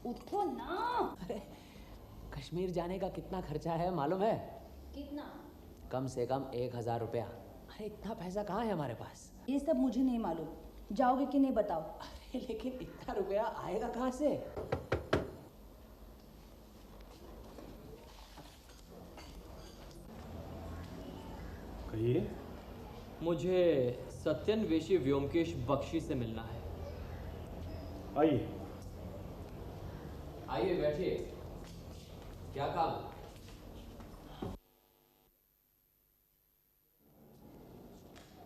उठो ना। अरे कश्मीर जाने का कितना खर्चा है मालूम है? कितना? कम से कम 1000 रुपया। अरे इतना पैसा कहाँ है हमारे पास? ये सब मुझे नहीं मालूम, जाओगे कि नहीं बताओ। अरे लेकिन इतना रुपया आएगा कहाँ से? कहिए। मुझे सत्यन्वेषी व्योमकेश बख्शी से मिलना है। आइए। आइए बैठिए। क्या काम?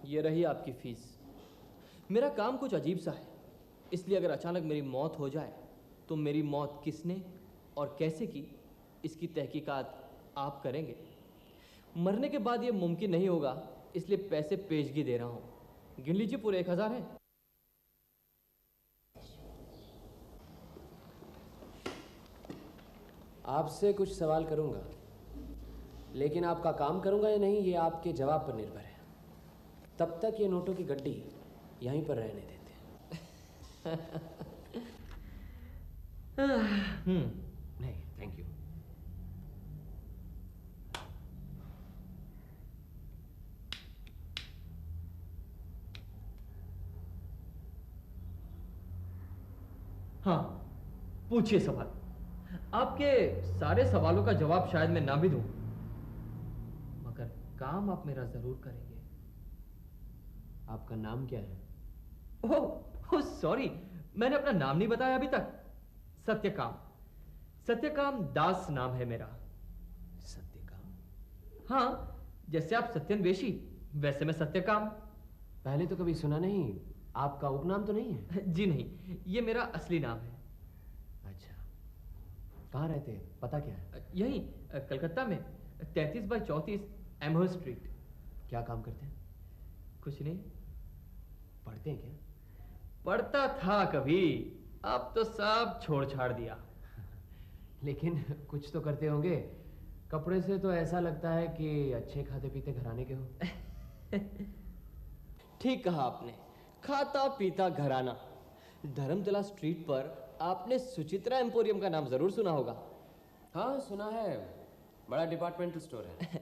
ये रही आपकी फीस। मेरा काम कुछ अजीब सा है, इसलिए अगर अचानक मेरी मौत हो जाए तो मेरी मौत किसने और कैसे की, इसकी तहकीकात आप करेंगे। मरने के बाद ये मुमकिन नहीं होगा, इसलिए पैसे पेशगी दे रहा हूं। गिन लीजिए, पूरे 1000 है। आपसे कुछ सवाल करूंगा, लेकिन आपका काम करूंगा या नहीं ये आपके जवाब पर निर्भर है। तब तक ये नोटों की गड्डी यहीं पर रहने देते हैं। नहीं, थैंक यू। हाँ, पूछिए सवाल। आपके सारे सवालों का जवाब शायद मैं ना भी दूं, मगर काम आप मेरा जरूर करेंगे। आपका नाम क्या है? ओह सॉरी, मैंने अपना नाम नहीं बताया अभी तक। सत्यकाम, सत्यकाम दास नाम है मेरा। सत्यकाम? हाँ, जैसे आप सत्यन्वेषी, वैसे मैं सत्यकाम। पहले तो कभी सुना नहीं। आपका उपनाम तो नहीं है? जी नहीं, ये मेरा असली नाम है। अच्छा, कहाँ रहते हैं? पता क्या है? यहीं कलकत्ता में 33/34 एमहर स्ट्रीट। क्या काम करते हैं? कुछ नहीं। पढ़ते हैं क्या? पढ़ता था कभी, अब तो सब छोड़ छाड़ दिया। लेकिन कुछ तो करते होंगे। कपड़े से तो ऐसा लगता है कि अच्छे खाते पीते घराने के हो। ठीक कहा आपने, खाता पीता घराना। धर्मतला स्ट्रीट पर आपने सुचित्रा एम्पोरियम का नाम जरूर सुना होगा। हाँ सुना है, बड़ा डिपार्टमेंटल स्टोर है।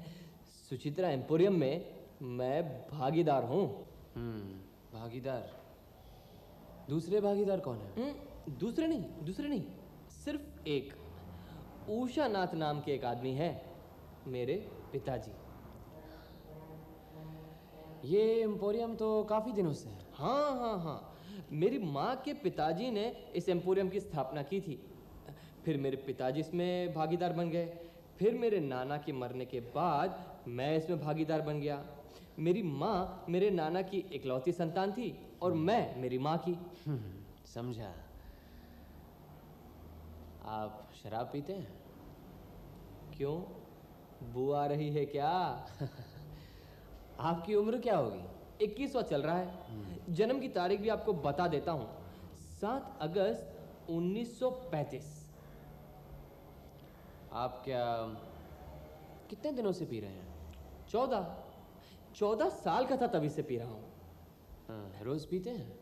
सुचित्रा एम्पोरियम में मैं भागीदार हूँ। भागीदार? दूसरे भागीदार कौन है? दूसरे नहीं, सिर्फ एक। उषा नाथ नाम के एक आदमी है, मेरे पिताजी। ये एम्पोरियम तो काफी दिनों से है। हाँ, मेरी माँ के पिताजी ने इस एम्पोरियम की स्थापना की थी। फिर मेरे पिताजी इसमें भागीदार बन गए। फिर मेरे नाना के मरने के बाद मैं इसमें भागीदार बन गया। मेरी माँ मेरे नाना की इकलौती संतान थी और मैं मेरी माँ की। समझा। आप शराब पीते हैं? क्यों, बू आ रही है क्या? आपकी उम्र क्या होगी? 21वां चल रहा है। जन्म की तारीख भी आपको बता देता हूँ, 7 अगस्त 1935। आप क्या कितने दिनों से पी रहे हैं? 14 साल का था तभी से पी रहा हूँ। हाँ, रोज पीते हैं?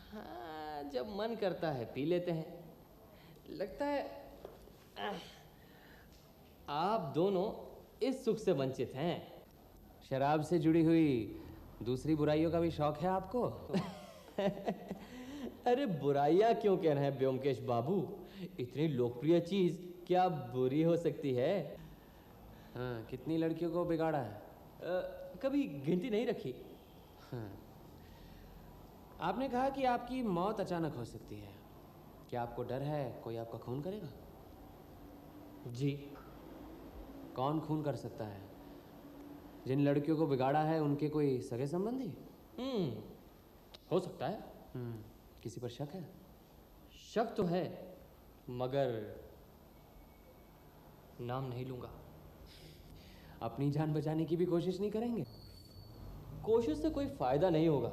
हाँ, जब मन करता है पी लेते हैं। लगता है आप दोनों इस सुख से वंचित हैं। शराब से जुड़ी हुई दूसरी बुराइयों का भी शौक है आपको? अरे बुराइयां क्यों कह रहे हैं व्योमकेश बाबू? इतनी लोकप्रिय चीज क्या बुरी हो सकती है? हाँ, कितनी लड़कियों को बिगाड़ा है? कभी गिनती नहीं रखी। हाँ। आपने कहा कि आपकी मौत अचानक हो सकती है। क्या आपको डर है कोई आपका खून करेगा? जी। कौन खून कर सकता है? जिन लड़कियों को बिगाड़ा है उनके कोई सगे संबंधी? हो सकता है। किसी पर शक है? शक तो है, मगर नाम नहीं लूंगा। अपनी जान बचाने की भी कोशिश नहीं करेंगे? कोशिश से कोई फायदा नहीं होगा।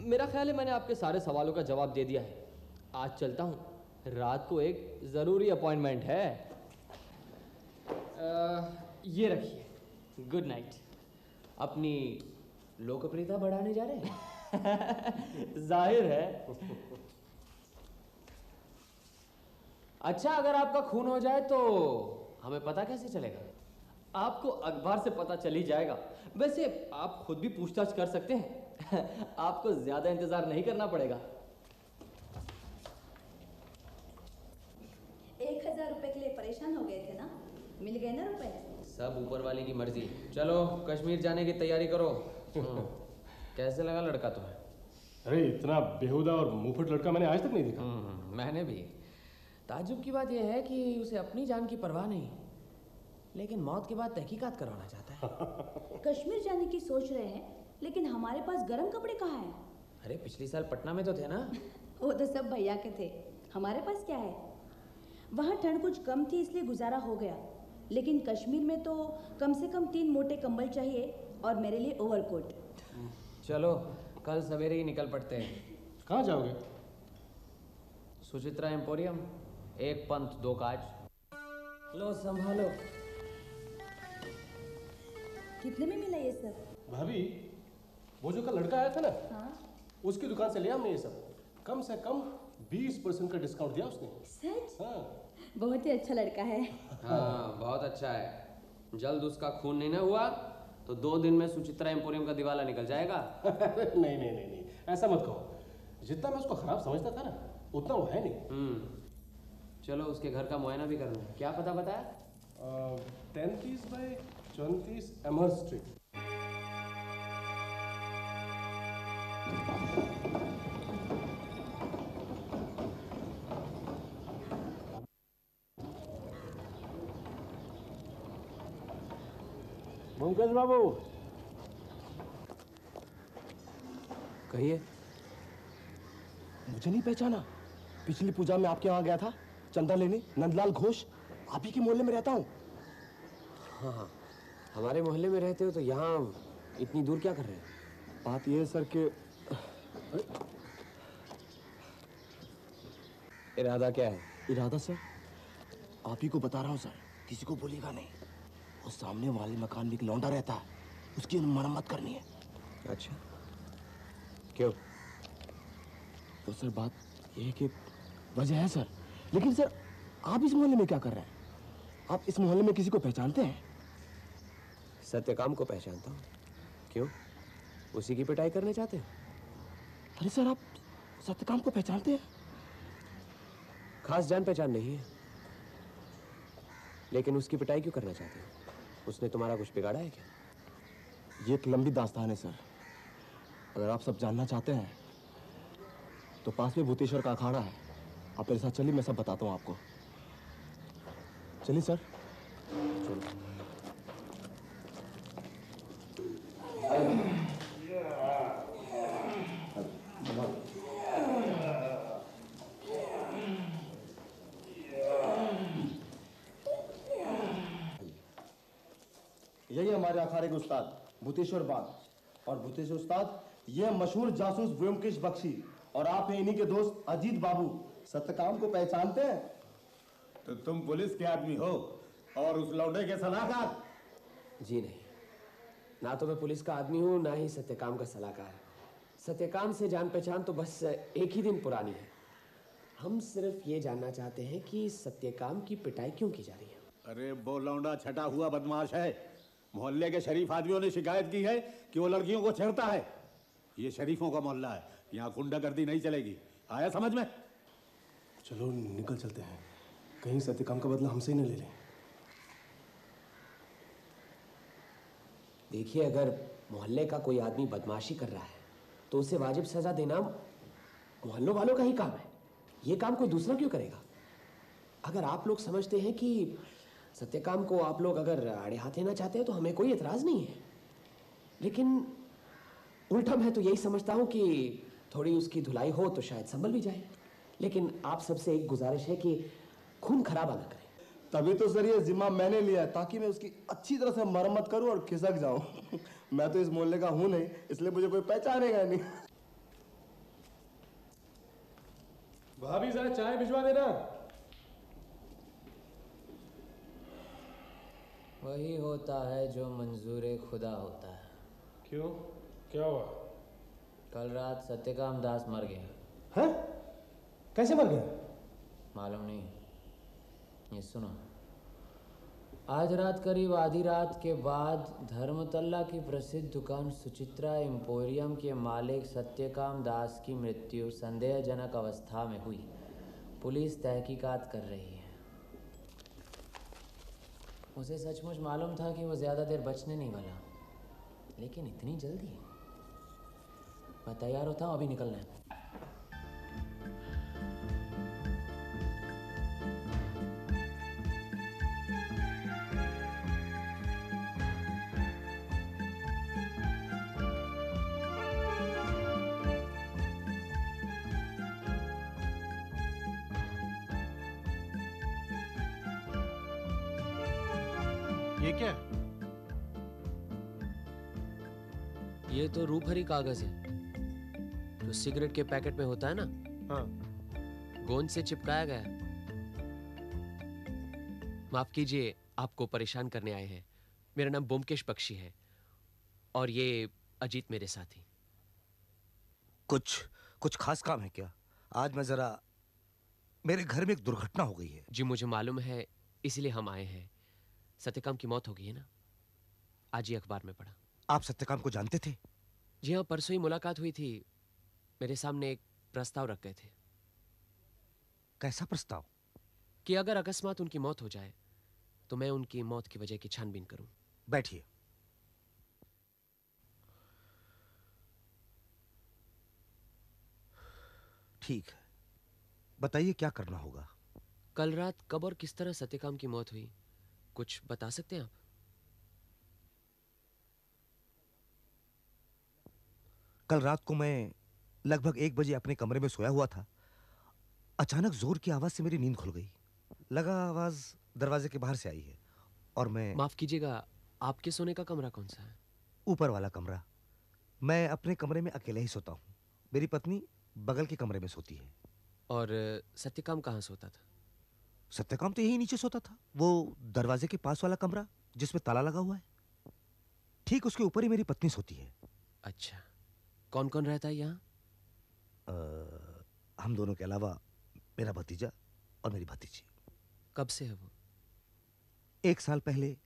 मेरा ख्याल है मैंने आपके सारे सवालों का जवाब दे दिया है। आज चलता हूँ, रात को एक ज़रूरी अपॉइंटमेंट है। ये रखिए, गुड नाइट। अपनी लोकप्रियता बढ़ाने जा रहे हैं? जाहिर है। अच्छा, अगर आपका खून हो जाए तो हमें पता कैसे चलेगा? आपको अखबार से पता चल ही जाएगा। वैसे आप खुद भी पूछताछ कर सकते हैं। आपको ज्यादा इंतजार नहीं करना पड़ेगा। 1000 रुपए के लिए परेशान हो गए थे ना, मिल गए ना रुपए? सब ऊपर वाले की मर्जी। चलो कश्मीर जाने की तैयारी करो। कैसे लगा लड़का तुम्हें? अरे इतना बेहुदा और मुंहफट लड़का मैंने आज तक नहीं देखा। मैंने भी। ताज्जुब की बात यह है कि उसे अपनी जान की परवाह नहीं, लेकिन मौत के बाद तहकीकात करवाना चाहता है। कश्मीर जाने की सोच रहे हैं, लेकिन हमारे पास गर्म कपड़े कहाँ हैं? अरे पिछली साल पटना में तो थे ना। वो तो सब भैया के थे, हमारे पास क्या है? वहाँ ठंड कुछ कम थी इसलिए गुजारा हो गया, लेकिन कश्मीर में तो कम से कम 3 मोटे कंबल चाहिए और मेरे लिए ओवरकोट। चलो कल सवेरे ही निकल पड़ते हैं। कहाँ जाओगे? सुचित्रा एम्पोरियम, 1 पंथ 2 काज। लो संभालो। कितने में मिला ये सब? भाभी, वो जो कल लड़का आया था ना, हाँ उसकी दुकान से लिया हमने ये सब। कम से कम 20% का डिस्काउंट दिया उसने। सच? हाँ। बहुत ही अच्छा लड़का है। हाँ बहुत अच्छा है। जल्द उसका खून नहीं ना हुआ तो 2 दिन में सुचित्रा एम्पोरियम का दिवाला निकल जाएगा। नहीं नहीं नहीं नहीं, ऐसा मत कहो। जितना मैं उसको खराब समझता था ना, उतना वो है नहीं। चलो उसके घर का मुआयना भी करना है। क्या पता बताया? 33 बाय 34 एमर स्ट्रीट। मुमताज बाबू, कहिए। मुझे नहीं पहचाना? पिछली पूजा में आपके वहां गया था चंदा लेने, नंदलाल घोष। आप ही के मोहल्ले में रहता हूँ। हाँ हाँ, हमारे मोहल्ले में रहते हो तो यहाँ इतनी दूर क्या कर रहे हैं? बात यह है सर कि इरादा क्या है? इरादा सर, आप ही को बता रहा हूँ सर, किसी को बोलिएगा नहीं। उस सामने वाले मकान में एक लौंडा रहता है, उसकी मरम्मत करनी है। अच्छा, क्यों? तो सर बात यह है कि वजह है सर, लेकिन सर आप इस मोहल्ले में क्या कर रहे हैं? आप इस मोहल्ले में किसी को पहचानते हैं? सत्यकाम को पहचानता हूँ। क्यों? उसी की पिटाई करने चाहते हैं? अरे सर, आप सत्यकाम को पहचानते हैं? खास जान पहचान नहीं है, लेकिन उसकी पिटाई क्यों करना चाहते हैं? उसने तुम्हारा कुछ बिगाड़ा है क्या? ये एक लंबी दास्तान है सर। अगर आप सब जानना चाहते हैं तो पास में भूतेश्वर का अखाड़ा है। आप मेरे साथ चलिए, मैं सब बताता हूँ आपको। चलिए सर। यही हमारे अखाड़े के उस्ताद भूतेश्वर बाग। और भूतेश्वर उस्ताद, ये मशहूर जासूस व्योमकेश बख्शी, और आप हैं इन्हीं के दोस्त अजीत बाबू। सत्यकाम को पहचानते हैं? तो तुम पुलिस के आदमी हो और उस लौंडे के सलाहकार? जी नहीं, ना तो मैं पुलिस का आदमी हूँ, ना ही सत्यकाम का सलाहकार। सत्यकाम से जान पहचान तो बस एक ही दिन पुरानी है। हम सिर्फ ये जानना चाहते हैं कि सत्यकाम की पिटाई क्यों की जा रही है। अरे वो लौंडा छटा हुआ बदमाश है। मोहल्ले के शरीफ आदमियों ने शिकायत की है कि वो लड़कियों को छेड़ता है। ये शरीफों का मोहल्ला है, यहाँ गुंडागर्दी नहीं चलेगी। आया समझ में? चलो निकल चलते हैं, कहीं सत्यकाम का बदला हमसे ही न ले लें। देखिए, अगर मोहल्ले का कोई आदमी बदमाशी कर रहा है तो उसे वाजिब सजा देना मोहल्लों वालों का ही काम है। ये काम कोई दूसरा क्यों करेगा? अगर आप लोग समझते हैं कि सत्यकाम को आप लोग अगर आड़े हाथ लेना चाहते हैं तो हमें कोई एतराज नहीं है, लेकिन उल्टा मैं तो यही समझता हूँ कि थोड़ी उसकी धुलाई हो तो शायद संभल भी जाए। लेकिन आप सबसे एक गुजारिश है कि खून खराबा ना करें। तभी तो सर ये जिम्मा मैंने लिया है, ताकि मैं उसकी अच्छी तरह से मरम्मत करूं और खिसक जाऊं। मैं तो इस मोहल्ले का हूं नहीं, इसलिए मुझे कोई पहचानेगा नहीं। भाभी जरा चाय भिजवा देना। वही होता है जो मंजूर खुदा होता है। क्यों, क्या हुआ? कल रात सत्यकाम दास मर गया। हैं? कैसे मर गया? मालूम नहीं, ये सुनो। आज रात करीब आधी रात के बाद धर्मतल्ला की प्रसिद्ध दुकान सुचित्रा एम्पोरियम के मालिक सत्यकाम दास की मृत्यु संदेहजनक अवस्था में हुई। पुलिस तहकीकात कर रही है। उसे सचमुच मालूम था कि वो ज़्यादा देर बचने नहीं वाला, लेकिन इतनी जल्दी। मैं तैयार होता हूँ, अभी निकलना है। ये क्या? ये तो रूपहरी कागज है जो सिगरेट के पैकेट में होता है ना। हाँ। गोंद से चिपकाया गया। माफ कीजिए, आपको परेशान करने आए हैं। मेरा नाम ब्योमकेश बख्शी है और ये अजीत मेरे साथी। कुछ खास काम है क्या? आज मैं जरा, मेरे घर में एक दुर्घटना हो गई है। जी मुझे मालूम है, इसलिए हम आए हैं। सत्यकाम की मौत हो गई है ना, आज ही अखबार में पढ़ा। आप सत्यकाम को जानते थे? जी हाँ, परसों ही मुलाकात हुई थी। मेरे सामने एक प्रस्ताव रख गए थे। कैसा प्रस्ताव? कि अगर अकस्मात उनकी मौत हो जाए तो मैं उनकी मौत की वजह की छानबीन करूं। बैठिए। ठीक है, बताइए क्या करना होगा। कल रात कब और किस तरह सत्यकाम की मौत हुई, कुछ बता सकते हैं आप? कल रात को मैं लगभग 1 बजे अपने कमरे में सोया हुआ था। अचानक जोर की आवाज से मेरी नींद खुल गई। लगा आवाज दरवाजे के बाहर से आई है और मैं। माफ कीजिएगा, आपके सोने का कमरा कौन सा है? ऊपर वाला कमरा। मैं अपने कमरे में अकेले ही सोता हूँ। मेरी पत्नी बगल के कमरे में सोती है। और सत्यकाम कहाँ सोता था? सत्यकाम तो यही नीचे सोता था, वो दरवाजे के पास वाला कमरा जिसमें ताला लगा हुआ है। ठीक उसके ऊपर ही मेरी पत्नी सोती है। अच्छा, कौन कौन रहता है यहाँ? हम दोनों के अलावा मेरा भतीजा और मेरी भतीजी। कब से है वो? 1 साल पहले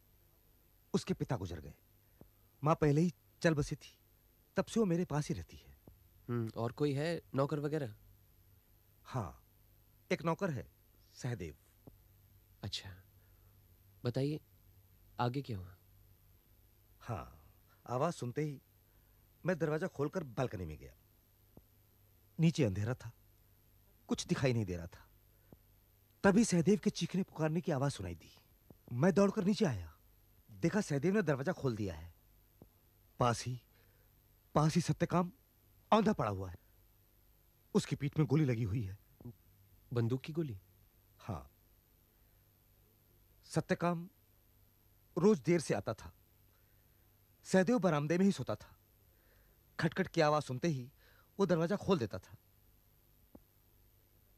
उसके पिता गुजर गए। माँ पहले ही चल बसी थी, तब से वो मेरे पास ही रहती है। और कोई है नौकर वगैरह? हाँ, एक नौकर है, सहदेव। अच्छा, बताइए आगे क्या हुआ? हाँ, आवाज सुनते ही मैं दरवाजा खोलकर बालकनी में गया। नीचे अंधेरा था, कुछ दिखाई नहीं दे रहा था। तभी सहदेव के चीखने पुकारने की आवाज सुनाई दी। मैं दौड़कर नीचे आया, देखा सहदेव ने दरवाजा खोल दिया है। पास ही सत्यकाम औंधा पड़ा हुआ है। उसकी पीठ में गोली लगी हुई है। बंदूक की गोली? हाँ। सत्यकाम रोज देर से आता था। सहदेव बरामदे में ही सोता था। खटखट की आवाज सुनते ही वो दरवाजा खोल देता था।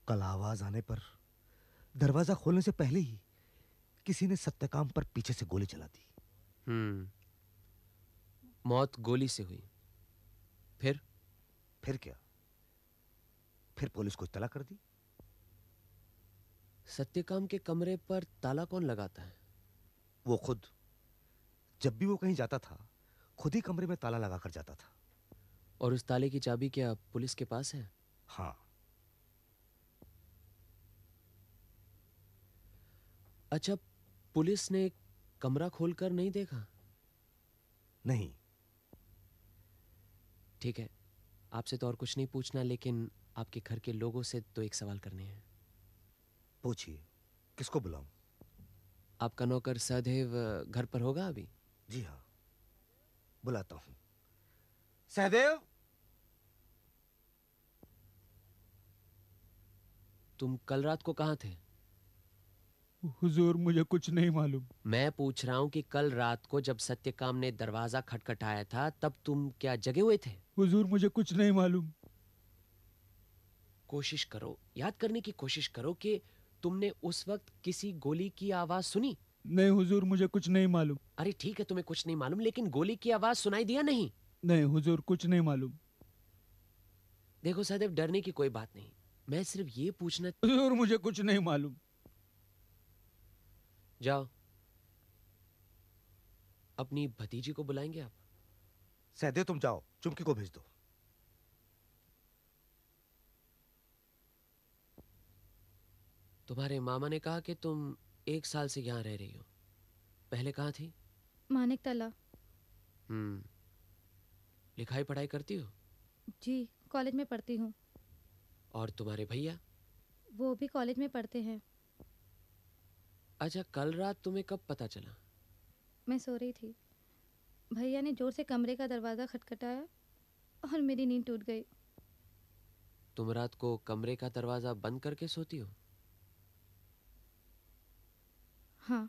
कल आवाज आने पर दरवाजा खोलने से पहले ही किसी ने सत्यकाम पर पीछे से गोली चला दी। मौत गोली से हुई। फिर क्या? फिर पुलिस को इत्तला कर दी। सत्यकाम के कमरे पर ताला कौन लगाता है? वो खुद। जब भी वो कहीं जाता था, खुद ही कमरे में ताला लगाकर जाता था। और उस ताले की चाबी क्या पुलिस के पास है? हाँ। अच्छा, पुलिस ने कमरा खोलकर नहीं देखा? नहीं। ठीक है, आपसे तो और कुछ नहीं पूछना, लेकिन आपके घर के लोगों से तो एक सवाल करने हैं। पूछिए, किसको बुलाऊं? आपका नौकर सहदेव घर पर होगा अभी? जी हाँ, बुलाता हूं। सहदेव! तुम कल रात को कहाँ थे? हुजूर, मुझे कुछ नहीं मालूम। मैं पूछ रहा हूँ कि कल रात को जब सत्यकाम ने दरवाजा खटखटाया था, तब तुम क्या जगे हुए थे? हुजूर, मुझे कुछ नहीं मालूम। कोशिश करो, याद करने की कोशिश करो कि तुमने उस वक्त किसी गोली की आवाज सुनी? नहीं हुजूर, मुझे कुछ नहीं मालूम। अरे ठीक है, तुम्हें कुछ नहीं मालूम, लेकिन गोली की आवाज सुनाई दिया नहीं? नहीं हुजूर, कुछ नहीं मालूम। देखो सहदेव, डरने की कोई बात नहीं, मैं सिर्फ ये पूछना। हुजूर, मुझे कुछ नहीं मालूम। जाओ, अपनी भतीजी को बुलाएंगे आप? सहदेव तुम जाओ, चुमकी को भेज दो। तुम्हारे मामा ने कहा कि तुम 1 साल से यहाँ रह रही हो। पहले कहाँ थी? मानिक तला। लिखाई पढ़ाई करती हो? जी, कॉलेज में पढ़ती हूँ। और तुम्हारे भैया? वो भी कॉलेज में पढ़ते हैं। अच्छा, कल रात तुम्हें कब पता चला? मैं सो रही थी, भैया ने जोर से कमरे का दरवाज़ा खटखटाया और मेरी नींद टूट गई। तुम रात को कमरे का दरवाजा बंद करके सोती हो? हाँ।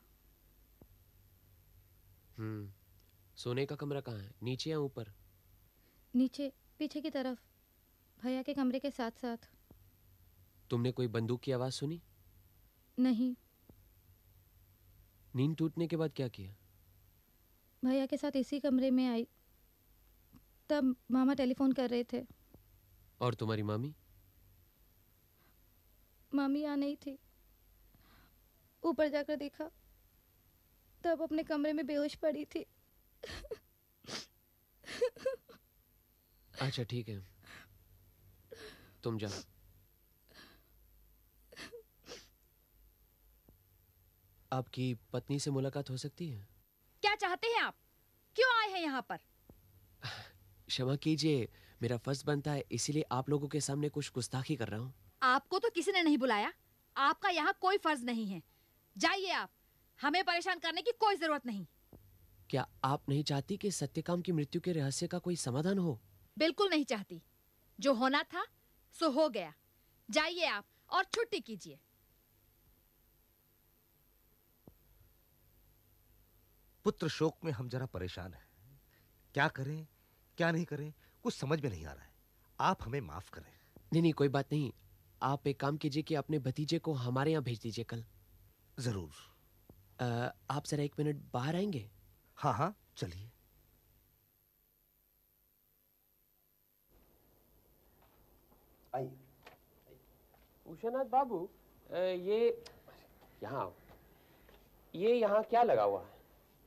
सोने का कमरा कहाँ है, नीचे या ऊपर? नीचे, पीछे की तरफ, भैया के कमरे के साथ साथ। तुमने कोई बंदूक की आवाज सुनी? नहीं। नींद टूटने के बाद क्या किया? भैया के साथ इसी कमरे में आई, तब मामा टेलीफोन कर रहे थे। और तुम्हारी मामी? मामी यहाँ नहीं थी। ऊपर जाकर देखा, तब अपने कमरे में बेहोश पड़ी थी। अच्छा ठीक है, तुम जाओ। आपकी पत्नी से मुलाकात हो सकती है? क्या चाहते हैं आप? क्यों आए हैं यहाँ पर? क्षमा कीजिए, मेरा फर्ज बनता है, इसीलिए आप लोगों के सामने कुछ गुस्ताखी कर रहा हूँ। आपको तो किसी ने नहीं बुलाया, आपका यहाँ कोई फर्ज नहीं है। जाइए आप, हमें परेशान करने की कोई जरूरत नहीं। क्या आप नहीं चाहती कि सत्यकाम की मृत्यु के रहस्य का कोई समाधान हो? बिल्कुल नहीं चाहती। जो होना था सो हो गया। जाइए आप और छुट्टी कीजिए। पुत्र शोक में हम जरा परेशान हैं। क्या करें क्या नहीं करें कुछ समझ में नहीं आ रहा है। आप हमें माफ करें। नहीं, कोई बात नहीं। आप एक काम कीजिए कि अपने भतीजे को हमारे यहाँ भेज दीजिए कल। जरूर। आप जरा 1 मिनट बाहर आएंगे? हाँ हाँ, चलिए। आइए। उषानाथ बाबू, ये यहाँ क्या लगा हुआ है?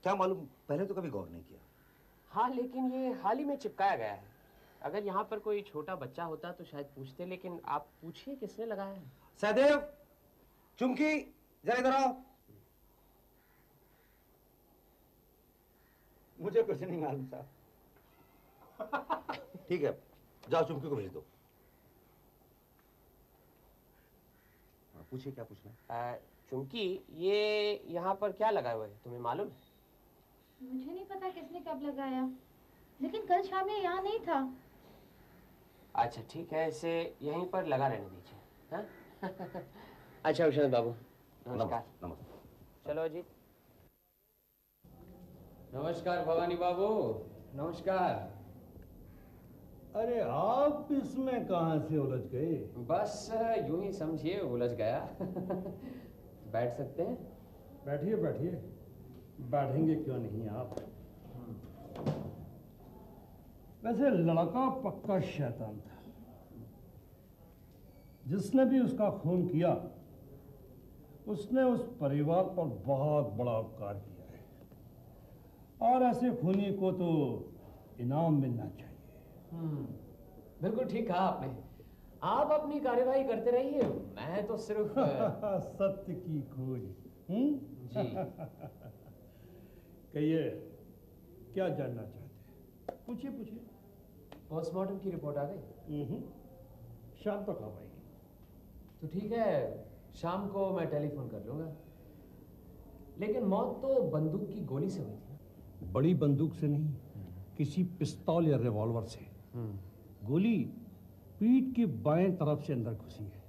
क्या मालूम, पहले तो कभी गौर नहीं किया। हाँ, लेकिन ये हाल ही में चिपकाया गया है। अगर यहाँ पर कोई छोटा बच्चा होता तो शायद पूछते, लेकिन आप पूछिए किसने लगाया है। सहदेव, चुमकी, जरा इधर आओ। मुझे कुछ नहीं मालूम साहब। ठीक है, जाओ चुमकी को भेज दो। पूछिए क्या पूछना है। चुमकी, ये यहाँ पर क्या लगा हुआ है, तुम्हें मालूम है? मुझे नहीं पता किसने कब लगाया, लेकिन कल शाम में यहाँ नहीं था। अच्छा ठीक है, इसे यहीं पर लगा रहने दीजिए। हाँ? अच्छा उषानाथ बाबू, नमस्कार। नमस्कार। चलो अजीत। नमस्कार भवानी बाबू। नमस्कार। अरे आप इसमें कहाँ से उलझ गए? बस यूं ही समझिए, उलझ गया। बैठ सकते हैं? बैठिए बैठिए, बैठेंगे क्यों नहीं आप। वैसे लड़का पक्का शैतान था। जिसने भी उसका खून किया उसने उस परिवार पर बहुत बड़ा उपकार किया है, और ऐसे खूनी को तो इनाम मिलना चाहिए। बिल्कुल ठीक कहा आपने। आप अपनी कार्यवाही करते रहिए, मैं तो सिर्फ सत्य की खोज। जी। कहिए, क्या जानना चाहते हैं? पूछिए पूछिए। पोस्टमार्टम की रिपोर्ट आ गई? शाम तक आ पाएगी। तो ठीक है, शाम को मैं टेलीफोन कर लूंगा। लेकिन मौत तो बंदूक की गोली से हुई थी। बड़ी बंदूक से नहीं, किसी पिस्तौल या रिवॉल्वर से। गोली पीठ की बाएं तरफ से अंदर घुसी है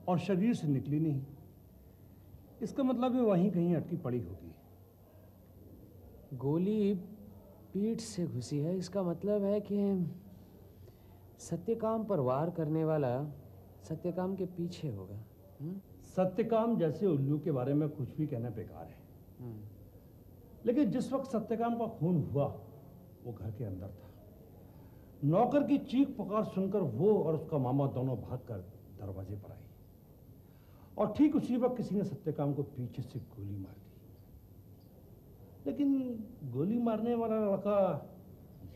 और शरीर से निकली नहीं। इसका मतलब है वहीं कहीं अटकी पड़ी होगी। गोली पीठ से घुसी है, इसका मतलब है कि सत्यकाम पर वार करने वाला सत्यकाम के पीछे होगा। सत्यकाम जैसे उल्लू के बारे में कुछ भी कहना बेकार है। लेकिन जिस वक्त सत्यकाम का खून हुआ वो घर के अंदर था। नौकर की चीख पुकार सुनकर वो और उसका मामा दोनों भागकर दरवाजे पर आए, और ठीक उसी वक्त किसी ने सत्यकाम को पीछे से गोली मार दी। लेकिन गोली मारने वाला लड़का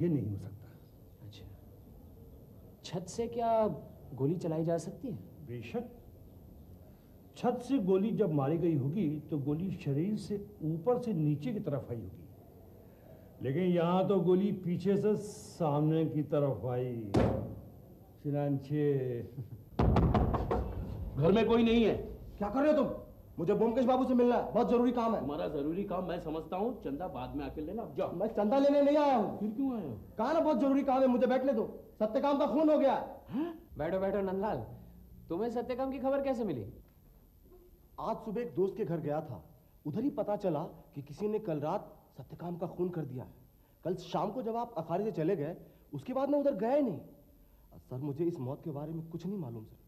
ये नहीं हो सकता। अच्छा, छत से क्या गोली चलाई जा सकती है? बेशक, छत से गोली जब मारी गई होगी तो गोली शरीर से ऊपर से नीचे की तरफ आई होगी, लेकिन यहाँ तो गोली पीछे से सामने की तरफ आई। चिनांचे, घर में कोई नहीं है। क्या कर रहे हो तुम? मुझे ब्योमकेश बाबू से मिलना है, बहुत जरूरी काम है। तुम्हारा जरूरी काम मैं समझता हूँ, चंदा बाद में आके लेना। जाओ। मैं चंदा लेने नहीं आया हूँ। फिर क्यों आए हो? कहा ना बहुत जरूरी काम है, मुझे बैठने दो। सत्यकाम का खून हो गया है। बैठो बैठो नंदलाल, तुम्हें सत्यकाम की खबर कैसे मिली? आज सुबह एक दोस्त के घर गया था, उधर ही पता चला कि किसी ने कल रात सत्यकाम का खून कर दिया है। कल शाम को जब आप अखाड़े से चले गए, उसके बाद मैं उधर गया ही नहीं। सर, मुझे इस मौत के बारे में कुछ नहीं मालूम सर।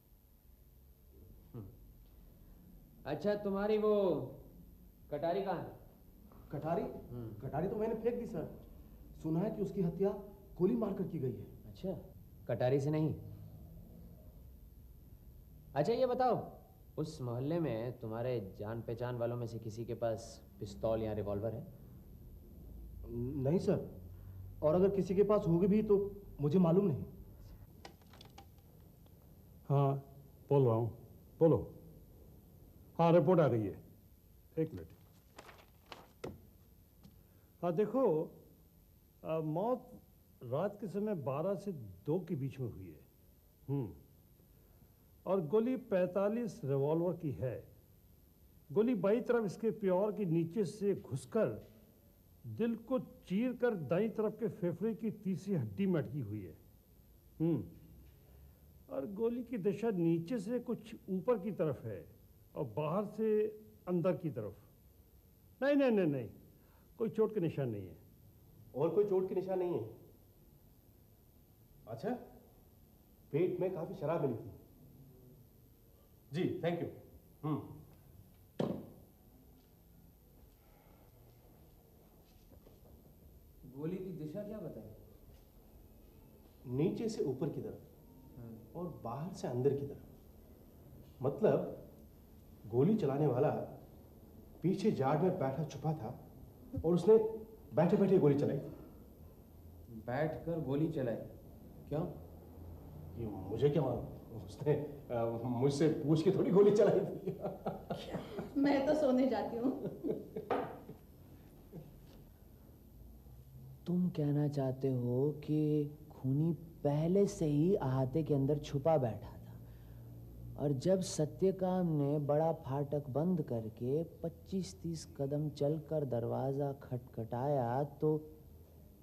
अच्छा, तुम्हारी वो कटारी कहाँ है? कटारी? कटारी तो मैंने फेंक दी सर। सुना है कि उसकी हत्या गोली मारकर की गई है। अच्छा, कटारी से नहीं। अच्छा ये बताओ, उस मोहल्ले में तुम्हारे जान पहचान वालों में से किसी के पास पिस्तौल या रिवॉल्वर है? नहीं सर, और अगर किसी के पास होगी भी तो मुझे मालूम नहीं। हाँ बोल रहा हूँ, बोलो। हाँ रिपोर्ट आ गई है, एक मिनट। हाँ देखो, मौत रात के समय 12 से 2 के बीच में हुई है। और गोली 45 रिवॉल्वर की है। गोली बाई तरफ इसके प्योर के नीचे से घुसकर दिल को चीर कर दाईं तरफ के फेफड़े की तीसरी हड्डी में अटकी हुई है। और गोली की दिशा नीचे से कुछ ऊपर की तरफ है और बाहर से अंदर की तरफ। नहीं नहीं नहीं नहीं, कोई चोट के निशान नहीं है। और कोई चोट के निशान नहीं है? अच्छा, पेट में काफी शराब मिली थी। जी थैंक यू। गोली की दिशा क्या बताई? नीचे से ऊपर की तरफ और बाहर से अंदर की तरफ। मतलब गोली चलाने वाला पीछे जाड़ में बैठा छुपा था और उसने बैठे बैठे गोली चलाई। बैठकर गोली चलाई? क्यों? ये मुझे क्या मालूम, उसने मुझसे पूछ के थोड़ी गोली चलाई थी। मैं तो सोने जाती हूँ। तुम कहना चाहते हो कि खूनी पहले से ही अहाते के अंदर छुपा बैठा था और जब सत्यकाम ने बड़ा फाटक बंद करके 25-30 कदम चलकर दरवाजा खटखटाया तो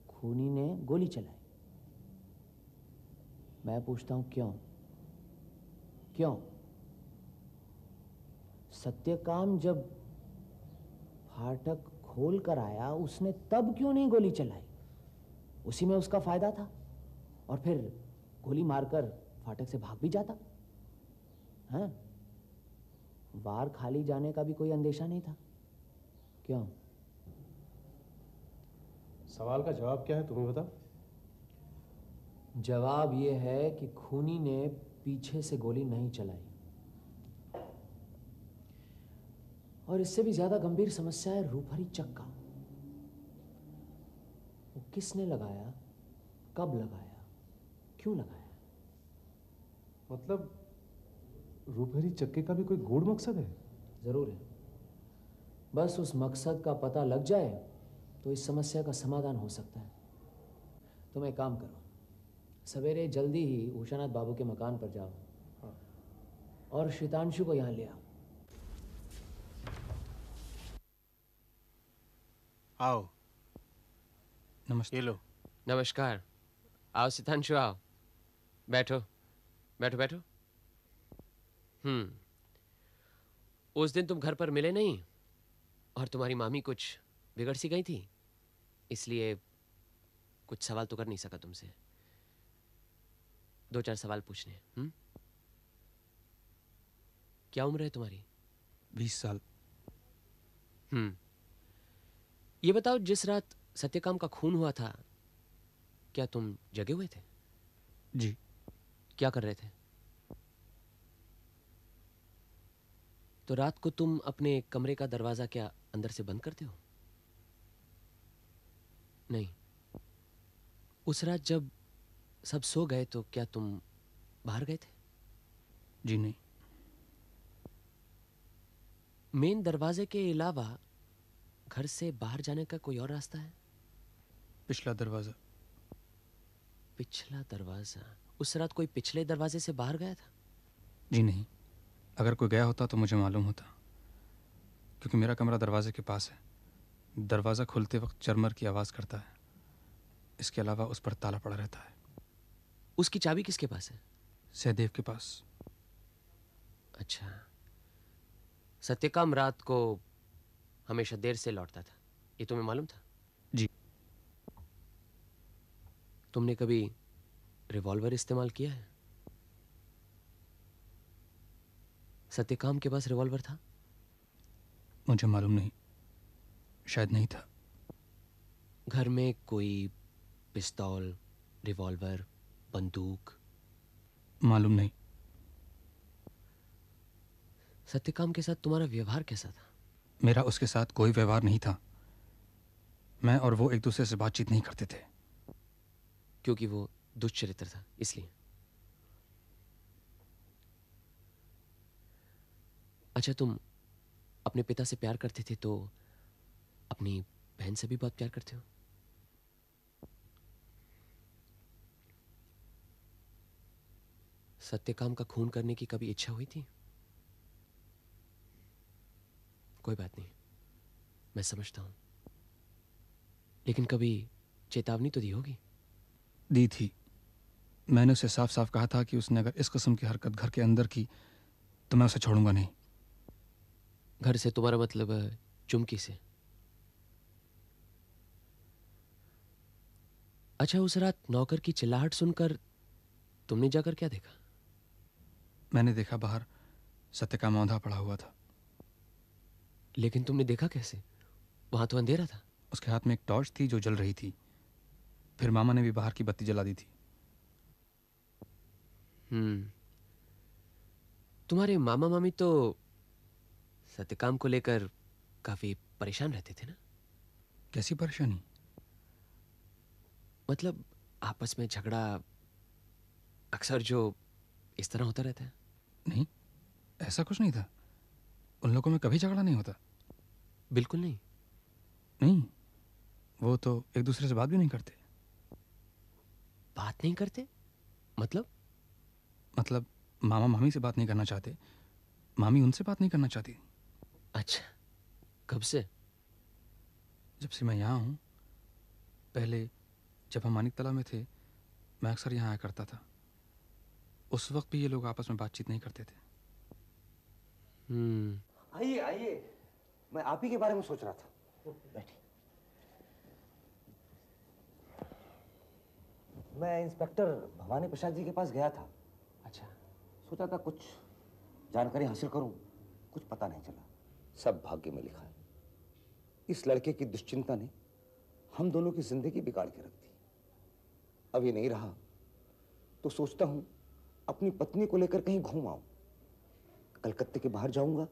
खूनी ने गोली चलाई। मैं पूछता हूं क्यों? क्यों? सत्यकाम जब फाटक खोल कर आया उसने तब क्यों नहीं गोली चलाई? उसी में उसका फायदा था और फिर गोली मारकर फाटक से भाग भी जाता। हाँ, वार खाली जाने का भी कोई अंदेशा नहीं था। क्यों? सवाल का जवाब क्या है तुम्हें बताओ। जवाब यह है कि खूनी ने पीछे से गोली नहीं चलाई। और इससे भी ज्यादा गंभीर समस्या है रूपहरी चक्का। वो किसने लगाया, कब लगाया, क्यों लगाया? मतलब रूपहरी चक्के का भी कोई गूढ़ मकसद है? जरूर है। बस उस मकसद का पता लग जाए तो इस समस्या का समाधान हो सकता है। तुम एक काम करो, सवेरे जल्दी ही उषानाथ बाबू के मकान पर जाओ। हाँ। और शीतांशु को यहाँ ले आओ। आओ। नमस्ते। ये लो। नमस्कार। आओ शीतांशु, आओ, बैठो बैठो बैठो। उस दिन तुम घर पर मिले नहीं और तुम्हारी मामी कुछ बिगड़ सी गई थी, इसलिए कुछ सवाल तो कर नहीं सका तुमसे। 2-4 सवाल पूछने। क्या उम्र है तुम्हारी? 20 साल। ये बताओ, जिस रात सत्यकाम का खून हुआ था क्या तुम जगे हुए थे? जी। क्या कर रहे थे? तो रात को तुम अपने कमरे का दरवाजा क्या अंदर से बंद करते हो? नहीं। उस रात जब सब सो गए तो क्या तुम बाहर गए थे? जी नहीं। मेन दरवाजे के अलावा घर से बाहर जाने का कोई और रास्ता है? पिछला दरवाजा। पिछला दरवाजा। उस रात कोई पिछले दरवाजे से बाहर गया था? जी नहीं। अगर कोई गया होता तो मुझे मालूम होता, क्योंकि मेरा कमरा दरवाजे के पास है। दरवाज़ा खुलते वक्त चरमर की आवाज़ करता है। इसके अलावा उस पर ताला पड़ा रहता है। उसकी चाबी किसके पास है? सहदेव के पास। अच्छा। सत्यकाम रात को हमेशा देर से लौटता था, ये तुम्हें मालूम था? जी। तुमने कभी रिवॉल्वर इस्तेमाल किया है? सत्यकाम के पास रिवॉल्वर था? मुझे मालूम नहीं, शायद नहीं था। घर में कोई पिस्तौल, रिवॉल्वर, बंदूक? मालूम नहीं। सत्यकाम के साथ तुम्हारा व्यवहार कैसा था? मेरा उसके साथ कोई व्यवहार नहीं था। मैं और वो एक दूसरे से बातचीत नहीं करते थे। क्योंकि वो दुष्चरित्र था, इसलिए। अच्छा, तुम अपने पिता से प्यार करते थे तो अपनी बहन से भी बहुत प्यार करते हो? सत्यकाम का खून करने की कभी इच्छा हुई थी? कोई बात नहीं, मैं समझता हूं। लेकिन कभी चेतावनी तो दी होगी? दी थी। मैंने उसे साफ साफ कहा था कि उसने अगर इस किस्म की हरकत घर के अंदर की तो मैं उसे छोड़ूंगा नहीं। घर से तुम्हारा मतलब चुमकी से? अच्छा, उस रात नौकर की चिल्लाहट सुनकर तुमने जाकर क्या देखा? मैंने देखा बाहर सत्यकाम औंधा पड़ा हुआ था। लेकिन तुमने देखा कैसे? वहां तो अंधेरा था। उसके हाथ में एक टॉर्च थी जो जल रही थी। फिर मामा ने भी बाहर की बत्ती जला दी थी। तुम्हारे मामा मामी तो सत्यकाम को लेकर काफी परेशान रहते थे ना? कैसी परेशानी? मतलब आपस में झगड़ा अक्सर जो इस तरह होता रहता है। नहीं, ऐसा कुछ नहीं था। उन लोगों में कभी झगड़ा नहीं होता। बिल्कुल नहीं? नहीं, वो तो एक दूसरे से बात भी नहीं करते। बात नहीं करते? मतलब मामा मामी से बात नहीं करना चाहते, मामी उनसे बात नहीं करना चाहती। अच्छा, कब से? जब से मैं यहाँ हूँ। पहले जब हम मानिक तला में थे, मैं अक्सर यहाँ आया करता था। उस वक्त भी ये लोग आपस में बातचीत नहीं करते थे। आइए आइए, मैं आप ही के बारे में सोच रहा था। बैठिए। मैं इंस्पेक्टर भवानी प्रसाद जी के पास गया था। अच्छा। सोचा था कुछ जानकारी हासिल करूं, कुछ पता नहीं चला। सब भाग्य में लिखा है। इस लड़के की दुश्चिंता ने हम दोनों की जिंदगी बिगाड़ के रख दी। अब ये नहीं रहा तो सोचता हूं अपनी पत्नी को लेकर कहीं घूम आऊं। कलकत्ते के बाहर जाऊंगा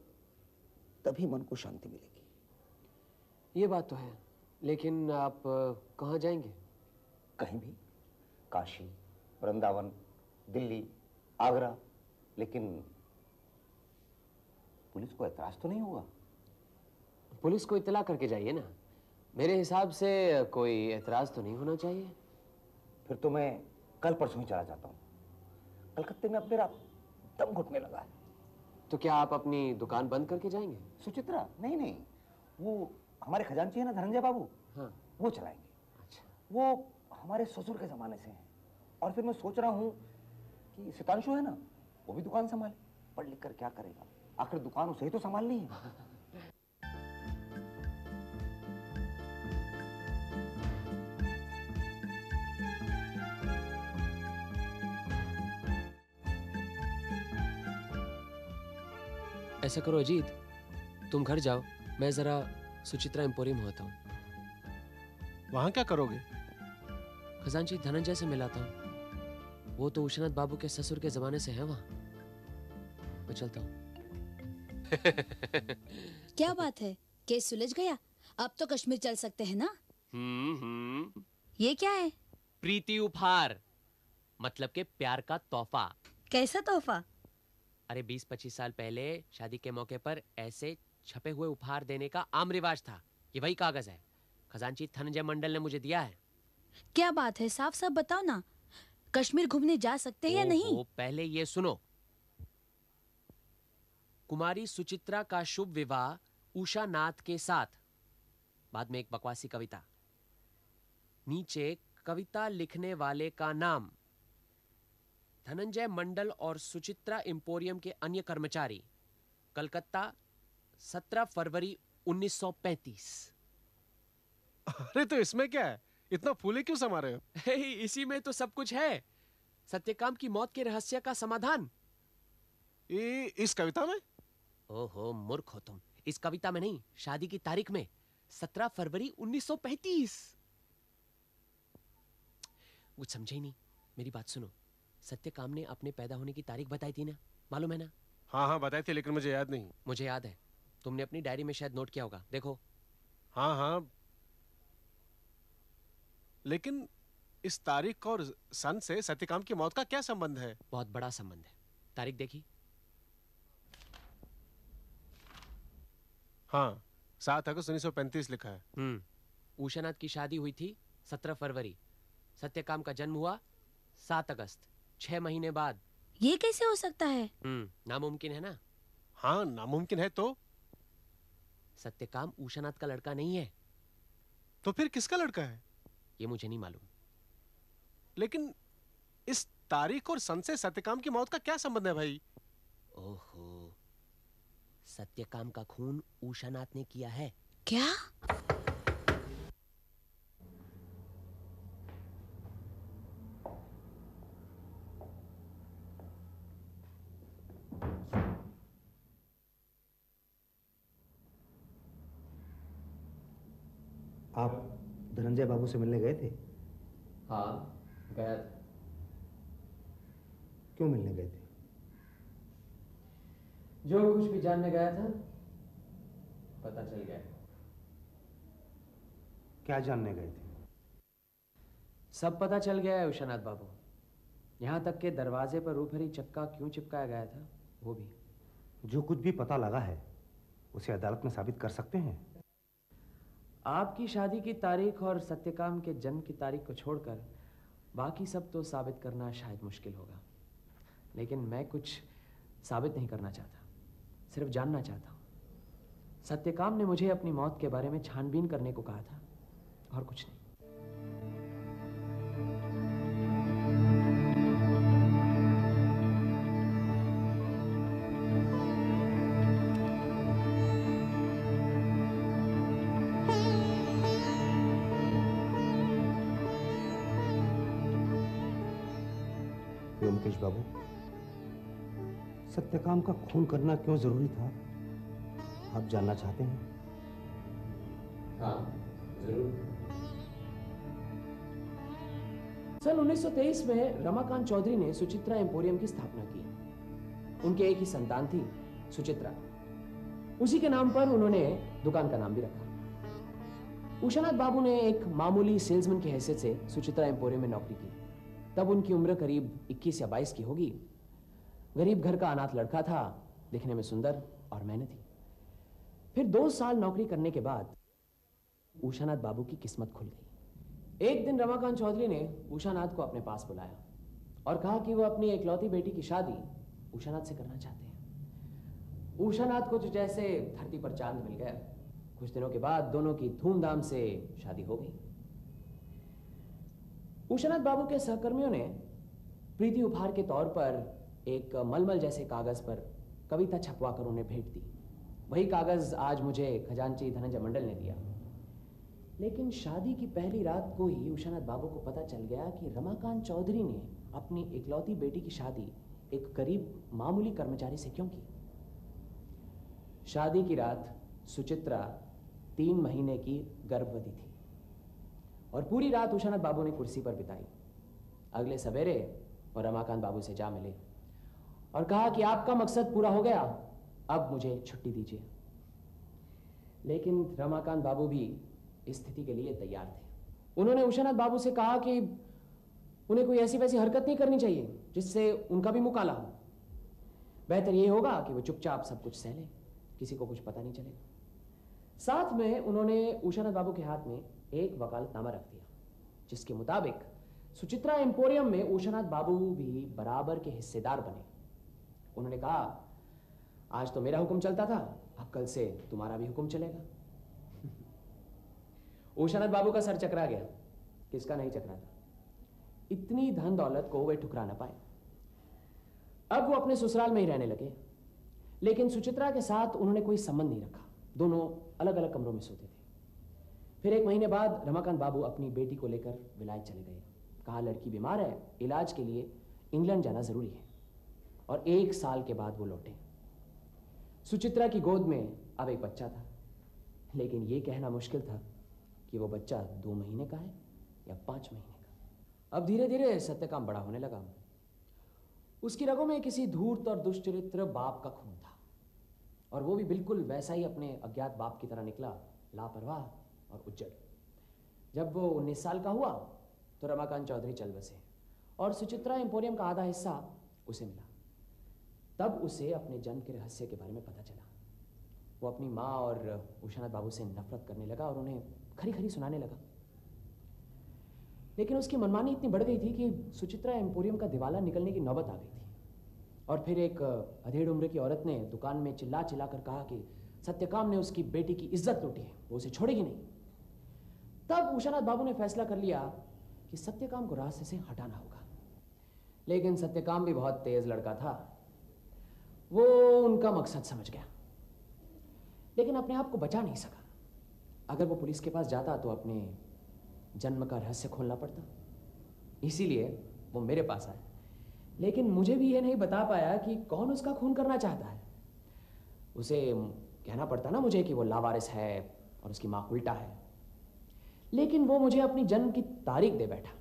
तभी मन को शांति मिलेगी। ये बात तो है, लेकिन आप कहाँ जाएंगे? कहीं भी, काशी, वृंदावन, दिल्ली, आगरा। लेकिन पुलिस को एतराज तो नहीं होगा? पुलिस को इत्तला करके जाइए ना। मेरे हिसाब से कोई एतराज तो नहीं होना चाहिए। फिर तो मैं कल परसों ही चला जाता हूँ। कलकत्ते में अब मेरा दम घुटने लगा है। तो क्या आप अपनी दुकान बंद करके जाएंगे? सुचित्रा? नहीं नहीं, वो हमारे खजांची है ना धनंजय बाबू। हाँ। वो चलाएंगे। अच्छा। वो हमारे ससुर के जमाने से हैं। और फिर मैं सोच रहा हूँ कि सितांशु है ना, वो भी दुकान संभाले। पढ़ लिख कर क्या करेगा, आखिर दुकान उसे ही तो संभालनी है। ऐसा करो अजीत, तुम घर जाओ, मैं जरा सुचित्रा एम्पोरियम होता हूँ। वहां क्या करोगे? खजांची धनंजय से मिलाता हूँ। वो तो उशनाथ बाबू के ससुर के जमाने से है वहां। मैं चलता हूँ। क्या बात है, केस सुलझ गया? अब तो कश्मीर चल सकते हैं ना? ये क्या है? प्रीति उपहार, मतलब के प्यार का तोहफा। कैसा तोहफा? अरे 20-25 साल पहले शादी के मौके पर ऐसे छपे हुए उपहार देने का आम रिवाज था। ये वही कागज है, खजांची धनंजय मंडल ने मुझे दिया है। क्या बात है, साफ साफ बताओ ना, कश्मीर घूमने जा सकते हैं या नहीं? पहले ये सुनो। कुमारी सुचित्रा का शुभ विवाह उषा नाथ के साथ। बाद में एक बकवासी कविता, नीचे कविता लिखने वाले का नाम, धनंजय मंडल और सुचित्रा एम्पोरियम के अन्य कर्मचारी, कलकत्ता 17 फरवरी 1935। अरे तो इसमें क्या है, इतना फूले क्यों समा रहे हो? इसी में तो सब कुछ है। सत्यकाम की मौत के रहस्य का समाधान इस कविता में? ओहो मूर्ख हो तुम, इस कविता में नहीं, शादी की तारीख में, 17 फरवरी 1935। कुछ समझे ही नहीं। मेरी बात सुनो, सत्यकाम ने अपने पैदा होने की तारीख बताई थी ना, मालूम है ना? हाँ हाँ बताई थी, लेकिन मुझे याद नहीं। मुझे याद है, तुमने अपनी डायरी में शायद नोट किया होगा, देखो। हाँ हाँ, लेकिन इस तारीख और सन से सत्यकाम की मौत का क्या संबंध है? बहुत बड़ा संबंध है। तारीख देखी? हाँ, 7 अगस्त 1935 लिखा है। उषानाथ की शादी हुई थी 17 फरवरी, सत्यकाम का जन्म हुआ 7 अगस्त, 6 महीने बाद। ये कैसे हो सकता है? नामुमकिन है ना? हाँ नामुमकिन है। तो सत्यकाम उषानाथ का लड़का नहीं है। तो फिर किसका लड़का है? ये मुझे नहीं मालूम। लेकिन इस तारीख और सन से सत्यकाम की मौत का क्या संबंध है भाई? ओहो, सत्यकाम का खून उषानाथ ने किया है। क्या? आप धनंजय बाबू से मिलने गए थे? हाँ गया था। क्यों मिलने गए थे? जो कुछ भी जानने गया था पता चल गया। क्या जानने गए थे? सब पता चल गया है उषानाथ बाबू, यहाँ तक के दरवाजे पर रूपहरी चक्का क्यों चिपकाया गया था वो भी। जो कुछ भी पता लगा है उसे अदालत में साबित कर सकते हैं? आपकी शादी की तारीख और सत्यकाम के जन्म की तारीख को छोड़कर बाकी सब तो साबित करना शायद मुश्किल होगा, लेकिन मैं कुछ साबित नहीं करना चाहता, सिर्फ जानना चाहता हूँ। सत्यकाम ने मुझे अपनी मौत के बारे में छानबीन करने को कहा था, और कुछ नहीं। व्योमकेश बाबू, सत्यकाम का खून करना क्यों जरूरी था, आप जानना चाहते हैं? हाँ जरूर। सन 1923 में रमाकांत चौधरी ने सुचित्रा एम्पोरियम की स्थापना की। उनके एक ही संतान थी, सुचित्रा। उसी के नाम पर उन्होंने दुकान का नाम भी रखा। उषानाथ बाबू ने एक मामूली सेल्समैन की हैसियत से सुचित्रा एम्पोरियम में नौकरी की। तब उनकी उम्र करीब 21 या 22 की होगी। गरीब घर का अनाथ लड़का था, दिखने में सुंदर और मेहनती। फिर 2 साल नौकरी करने के बाद उषानाथ बाबू की किस्मत खुल गई। एक दिन रमाकांत चौधरी ने उषानाथ को अपने पास बुलाया और कहा कि वो अपनी इकलौती बेटी की शादी उषानाथ से करना चाहते हैं। उषानाथ को तो जैसे धरती पर चांद मिल गया। कुछ दिनों के बाद दोनों की धूमधाम से शादी हो गई। उषानाथ बाबू के सहकर्मियों ने प्रीति उपहार के तौर पर एक मलमल जैसे कागज पर कविता छपवाकर उन्हें भेंट दी। वही कागज आज मुझे खजांची धनंजय मंडल ने दिया। लेकिन शादी की पहली रात को ही उषानाथ बाबू को पता चल गया कि रमाकांत चौधरी ने अपनी इकलौती बेटी की शादी एक गरीब मामूली कर्मचारी से क्यों की। शादी की रात सुचित्रा 3 महीने की गर्भवती थी और पूरी रात उषानाथ बाबू ने कुर्सी पर बिताई। अगले सवेरे वो रमाकांत बाबू से जा मिले और कहा कि आपका मकसद पूरा हो गया, अब मुझे छुट्टी दीजिए। लेकिन रमाकांत बाबू भी इस स्थिति के लिए तैयार थे। उन्होंने उषानाथ बाबू से कहा कि उन्हें कोई ऐसी वैसी हरकत नहीं करनी चाहिए जिससे उनका भी मुंह काला हो। बेहतर ये होगा कि वो चुपचाप सब कुछ सह ले, किसी को कुछ पता नहीं चलेगा। साथ में उन्होंने उषानाथ बाबू के हाथ में एक वकालतनामा रख दिया जिसके मुताबिक सुचित्रा एम्पोरियम में उषानाथ बाबू भी बराबर के हिस्सेदार बने। उन्होंने कहा, आज तो मेरा हुक्म चलता था, अब कल से तुम्हारा भी हुक्म चलेगा। उषानाथ बाबू का सर चकरा गया। किसका नहीं चकरा था? इतनी धन दौलत को वे ठुकरा ना पाए। अब वो अपने ससुराल में ही रहने लगे, लेकिन सुचित्रा के साथ उन्होंने कोई संबंध नहीं रखा। दोनों अलग अलग कमरों में सोते थे। फिर 1 महीने बाद रमाकांत बाबू अपनी बेटी को लेकर विलायत चले गए। कहा, लड़की बीमार है, इलाज के लिए इंग्लैंड जाना जरूरी है। और 1 साल के बाद वो लौटे। सुचित्रा की गोद में अब एक बच्चा था, लेकिन यह कहना मुश्किल था कि वो बच्चा 2 महीने का है या 5 महीने का। अब धीरे धीरे सत्यकाम बड़ा होने लगा। उसकी रगों में किसी धूर्त और दुष्चरित्र बाप का खून था, और वो भी बिल्कुल वैसा ही अपने अज्ञात बाप की तरह निकला, लापरवाह और उज्जड़। जब वो 19 साल का हुआ तो रमाकांत चौधरी चल बसे और सुचित्रा एम्पोरियम का आधा हिस्सा उसे मिला। तब उसे अपने जन्म के रहस्य के बारे में पता चला। वो अपनी माँ और उषानाथ बाबू से नफरत करने लगा और उन्हें खरी खरी सुनाने लगा। लेकिन उसकी मनमानी इतनी बढ़ गई थी कि सुचित्रा एम्पोरियम का दिवाला निकलने की नौबत आ गई थी। और फिर एक अधेड़ उम्र की औरत ने दुकान में चिल्ला चिल्ला कर कहा कि सत्यकाम ने उसकी बेटी की इज्जत लूटी है, वो उसे छोड़ेगी नहीं। तब उषानाथ बाबू ने फैसला कर लिया कि सत्यकाम को रास्ते से हटाना होगा। लेकिन सत्यकाम भी बहुत तेज लड़का था। वो उनका मकसद समझ गया, लेकिन अपने आप को बचा नहीं सका। अगर वो पुलिस के पास जाता तो अपने जन्म का रहस्य खोलना पड़ता। इसीलिए वो मेरे पास आया, लेकिन मुझे भी ये नहीं बता पाया कि कौन उसका खून करना चाहता है। उसे कहना पड़ता ना मुझे कि वो लावारिस है और उसकी माँ उल्टा है, लेकिन वो मुझे अपनी जन्म की तारीख दे बैठा,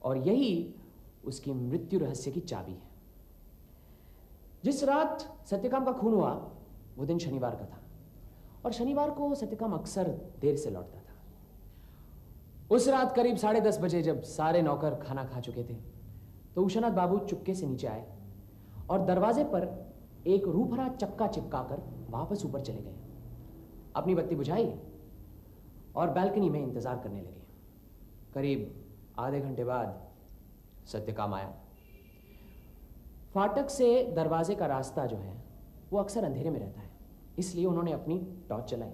और यही उसकी मृत्यु रहस्य की चाबी है। जिस रात सत्यकाम का खून हुआ वो दिन शनिवार का था, और शनिवार को सत्यकाम अक्सर देर से लौटता था। उस रात करीब 10:30 बजे जब सारे नौकर खाना खा चुके थे तो उषानाथ बाबू चुपके से नीचे आए और दरवाजे पर एक रूपहरा चक्का चिपकाकर वापस ऊपर चले गए। अपनी बत्ती बुझाई और बालकनी में इंतजार करने लगे। करीब आधे घंटे बाद सत्यकाम आया। फाटक से दरवाजे का रास्ता जो है वो अक्सर अंधेरे में रहता है, इसलिए उन्होंने अपनी टॉर्च चलाई।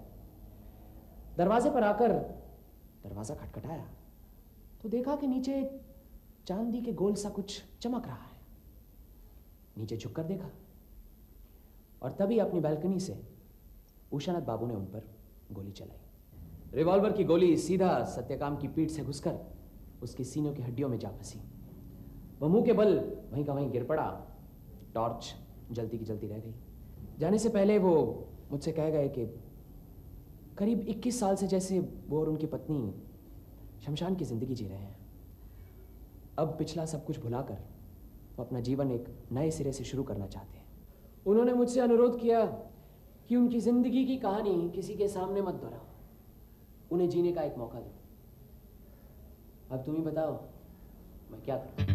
दरवाजे पर आकर दरवाजा खटखटाया तो देखा कि नीचे चांदी के गोल सा कुछ चमक रहा है। नीचे झुककर देखा और तभी अपनी बालकनी से उषानाथ बाबू ने उन पर गोली चलाई। रिवॉल्वर की गोली सीधा सत्यकाम की पीठ से घुसकर उसकी सीनों की हड्डियों में जा फंसी। वह मुंह के बल वहीं का वहीं गिर पड़ा। टॉर्च जलती की जलती रह गई। जाने से पहले वो मुझसे कह गए कि करीब 21 साल से जैसे वो और उनकी पत्नी शमशान की जिंदगी जी रहे हैं। अब पिछला सब कुछ भुलाकर वो अपना जीवन एक नए सिरे से शुरू करना चाहते हैं। उन्होंने मुझसे अनुरोध किया कि उनकी जिंदगी की कहानी किसी के सामने मत दोहराओ, उन्हें जीने का एक मौका दो। अब तुम ही बताओ मैं क्या करूं?